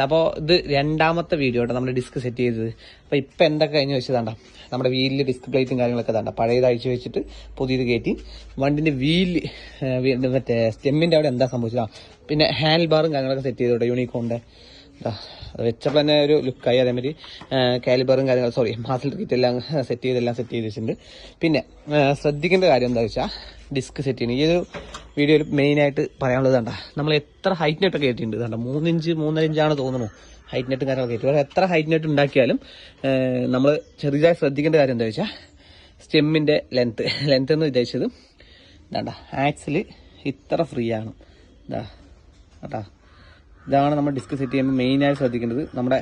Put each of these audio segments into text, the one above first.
അപ്പോൾ ഇത് രണ്ടാമത്തെ വീഡിയോ കേട്ടോ നമ്മൾ ഡിസ്ക് സെറ്റ് ചെയ്തത്. അപ്പോൾ ഇപ്പം എന്തൊക്കെ കഴിഞ്ഞ് വെച്ചതാണ്ട നമ്മുടെ വീലിൽ ഡിസ്ക് പ്ലേറ്റും കാര്യങ്ങളൊക്കെ താണ്ട പഴയത് അഴിച്ചു വെച്ചിട്ട് പുതിയത് കയറ്റി വണ്ടിൻ്റെ വീല് മറ്റേ സ്റ്റെമ്മിൻ്റെ അവിടെ എന്താ സംഭവിച്ചതാ. പിന്നെ ഹാൻഡിൽ ബാറും കാര്യങ്ങളൊക്കെ സെറ്റ് ചെയ്തോട്ടെ യൂണിക്കോണിൻ്റെ അത് വെച്ചപ്പോൾ തന്നെ ഒരു ലുക്കായി. അതേമാതിരി കാലിബറും കാര്യങ്ങൾ മാസിൽ കിറ്റ് എല്ലാം സെറ്റ് ചെയ്ത് വെച്ചിട്ടുണ്ട്. പിന്നെ ശ്രദ്ധിക്കേണ്ട കാര്യം എന്താ വെച്ചാൽ ഡിസ്ക് സെറ്റ് ചെയ്യുന്നത് ഈ ഒരു വീഡിയോയിൽ മെയിനായിട്ട് പറയാനുള്ളത് കണ്ട നമ്മൾ എത്ര ഹൈറ്റ് നെട്ടൊക്കെ കയറ്റിയിട്ടുണ്ട്. കണ്ട 3 ഇഞ്ച് 3.5 ഇഞ്ചാണ് തോന്നുന്നു ഹൈറ്റ് നെട്ടും കാര്യങ്ങളൊക്കെ കയറ്റി. പക്ഷേ എത്ര ഹൈറ്റ് നെറ്റ് ഉണ്ടാക്കിയാലും നമ്മൾ ചെറിയതായി ശ്രദ്ധിക്കേണ്ട കാര്യം എന്താ വെച്ചാൽ സ്റ്റെമ്മിൻ്റെ ലെങ്ത്ത് എന്ന് ഉദ്ദേശിച്ചത് ഇതാണ്ട ആക്സിൽ ഇത്ര ഫ്രീ ആണ്. കേട്ടാ ഇതാണ് നമ്മൾ ഡിസ്ക് സെറ്റ് ചെയ്യുമ്പോൾ മെയിനായി ശ്രദ്ധിക്കേണ്ടത്. നമ്മുടെ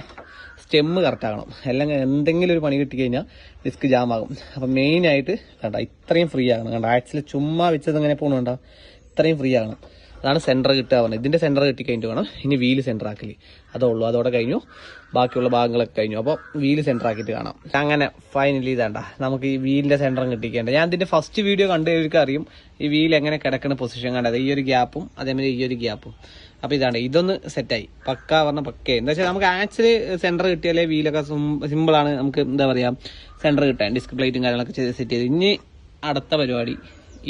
സ്റ്റെമ്മ് കറക്റ്റ് ആകണം. എല്ലാം എന്തെങ്കിലും ഒരു പണി കിട്ടിക്കഴിഞ്ഞാൽ ഡിസ്ക് ജാമാകും. അപ്പം മെയിനായിട്ട് കണ്ട ഇത്രയും ഫ്രീ ആകണം. കണ്ട ആക്സിൽ ചുമ്മാ വെച്ചത് എങ്ങനെ പോകണണ്ട ഇത്രയും ഫ്രീ ആകണം. അതാണ് സെൻറ്റർ കിട്ടുക പറഞ്ഞത്. ഇതിൻ്റെ സെൻറ്റർ കിട്ടി കഴിഞ്ഞിട്ട് വേണം ഇനി വീല് സെൻറ്റർ ആക്കല്. അതുള്ളൂ, അതോടെ കഴിഞ്ഞു. ബാക്കിയുള്ള ഭാഗങ്ങളൊക്കെ കഴിഞ്ഞു. അപ്പോൾ വീല് സെൻറ്റർ ആക്കിയിട്ട് കാണാം. അങ്ങനെ ഫൈനലി ഇതാണ്ട നമുക്ക് ഈ വീലിൻ്റെ സെൻറ്ററും കിട്ടിക്കേണ്ട. ഞാൻ ഇതിൻ്റെ ഫസ്റ്റ് വീഡിയോ കണ്ടവർക്ക് അറിയും ഈ വീൽ എങ്ങനെ കിടക്കുന്ന പൊസിഷൻ കണ്ടത്. ഈ ഒരു ഗ്യാപ്പും അതേമാതിരി ഈ ഒരു ഗ്യാപ്പും. അപ്പോൾ ഇതാണ് ഇതൊന്ന് സെറ്റായി പക്ക പറഞ്ഞാൽ പക്കേ. എന്താ വെച്ചാൽ നമുക്ക് ആക്ച്വലി സെൻറ്റർ കിട്ടിയാലേ വീലൊക്കെ സിമ്പിളാണ് നമുക്ക് എന്താ പറയുക സെൻറ്റർ കിട്ടാൻ. ഡിസ്ക് പ്ലേറ്റും കാര്യങ്ങളൊക്കെ സെറ്റ് ചെയ്ത് ഇനി അടുത്ത പരിപാടി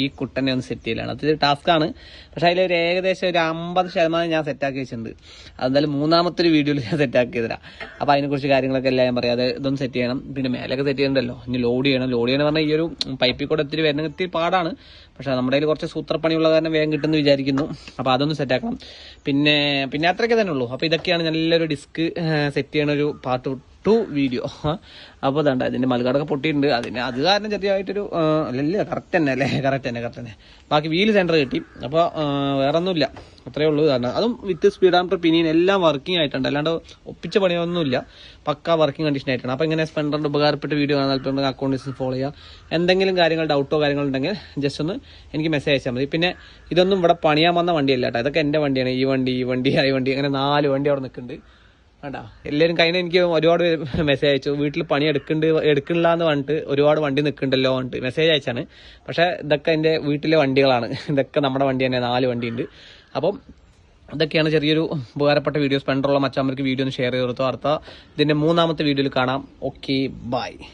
ഈ കുട്ടനെ ഒന്ന് സെറ്റ് ചെയ്യലാണ്. അത് ടാസ്ക്കാണ്. പക്ഷേ അതിലൊരു ഏകദേശം ഒരു 50% ഞാൻ സെറ്റാക്കി വെച്ചിട്ടുണ്ട്. അതെന്തായാലും മൂന്നാമത്തെ ഒരു വീഡിയോയിൽ ഞാൻ സെറ്റാക്കി തരാം. അപ്പോൾ അതിനെക്കുറിച്ച് കാര്യങ്ങളൊക്കെ എല്ലാം ഞാൻ പറയാം. അത് ഇതൊന്ന് സെറ്റ് ചെയ്യണം. പിന്നെ മേലൊക്കെ സെറ്റ് ചെയ്യണ്ടല്ലോ. ഇനി ലോഡ് ചെയ്യണം പറഞ്ഞാൽ ഈ ഒരു പൈപ്പിൽ കൂടെ ഇത്തിരി വരുന്ന ഇത്തിരി പാടാണ്. പക്ഷേ നമ്മുടെ കയ്യിൽ കുറച്ച് സൂത്രപ്പണിയുള്ള കാരണം വേഗം കിട്ടുമെന്ന് വിചാരിക്കുന്നു. അപ്പോൾ അതൊന്ന് സെറ്റാക്കണം. പിന്നെ അത്രയൊക്കെ തന്നെ ഉള്ളൂ. അപ്പോൾ ഇതൊക്കെയാണ് നല്ലൊരു ഡിസ്ക് സെറ്റ് ചെയ്യണ ഒരു പാർട്ട് 2 വീഡിയോ. അപ്പോൾ അതാണ്ട് അതിൻ്റെ മൽകാടൊക്കെ പൊട്ടിയിട്ടുണ്ട്. അത് കാരണം ചെറിയതായിട്ടൊരു അല്ലല്ലേ കറക്റ്റ് തന്നെ. ബാക്കി വീല് സെൻറ്റർ കിട്ടി. അപ്പോൾ വേറെ ഒന്നുമില്ല, അത്രയേ ഉള്ളൂ. കാരണം അതും വിത്ത് സ്പീഡാമീറ്റർ പിനിയൻ എല്ലാം വർക്കിംഗ് ആയിട്ടുണ്ട്. അല്ലാണ്ട് ഒപ്പിച്ച പണിയൊന്നുമില്ല, പക്ക വർക്കിംഗ് കണ്ടീഷൻ ആയിട്ടാണ്. അപ്പോൾ ഇങ്ങനെ സ്പെൻഡറിൻ്റെ ഉപകാരപ്പെട്ട വീഡിയോ കാണാൻ താല്പര്യം അക്കൗണ്ട് ഫോളോ ചെയ്യുക. എന്തെങ്കിലും കാര്യങ്ങൾ ഡൗട്ടോ കാര്യങ്ങളുണ്ടെങ്കിൽ ജസ്റ്റ് ഒന്ന് എനിക്ക് മെസ്സേജ് അയച്ചാൽ മതി. പിന്നെ ഇതൊന്നും ഇവിടെ പണിയാൻ വന്ന വണ്ടിയല്ല കേട്ടോ. ഇതൊക്കെ എൻ്റെ വണ്ടിയാണ്. ഈ വണ്ടി അങ്ങനെ 4 വണ്ടി അവിടെ നിൽക്കുന്നുണ്ട്. വേണ്ട എല്ലാവരും കഴിഞ്ഞ എനിക്ക് ഒരുപാട് മെസ്സേജ് അയച്ചു. വീട്ടിൽ പണി എടുക്കണില്ല എന്ന് പറഞ്ഞിട്ട് ഒരുപാട് വണ്ടി നിൽക്കുന്നുണ്ടല്ലോ പറഞ്ഞിട്ട് മെസ്സേജ് അയച്ചാണ്. പക്ഷേ ഇതൊക്കെ എൻ്റെ വീട്ടിലെ വണ്ടികളാണ്. ഇതൊക്കെ നമ്മുടെ വണ്ടി തന്നെ. 4 വണ്ടിയുണ്ട്. അപ്പം ഇതൊക്കെയാണ് ചെറിയൊരു ഉപകാരപ്പെട്ട വീഡിയോ. സ്പെൻഡറുള്ള മച്ചാമ്പർക്ക് വീഡിയോ ഒന്ന് ഷെയർ ചെയ്ത് കൊടുത്തു. അടുത്ത ഇതിൻ്റെ മൂന്നാമത്തെ വീഡിയോയിൽ കാണാം. Okay, by.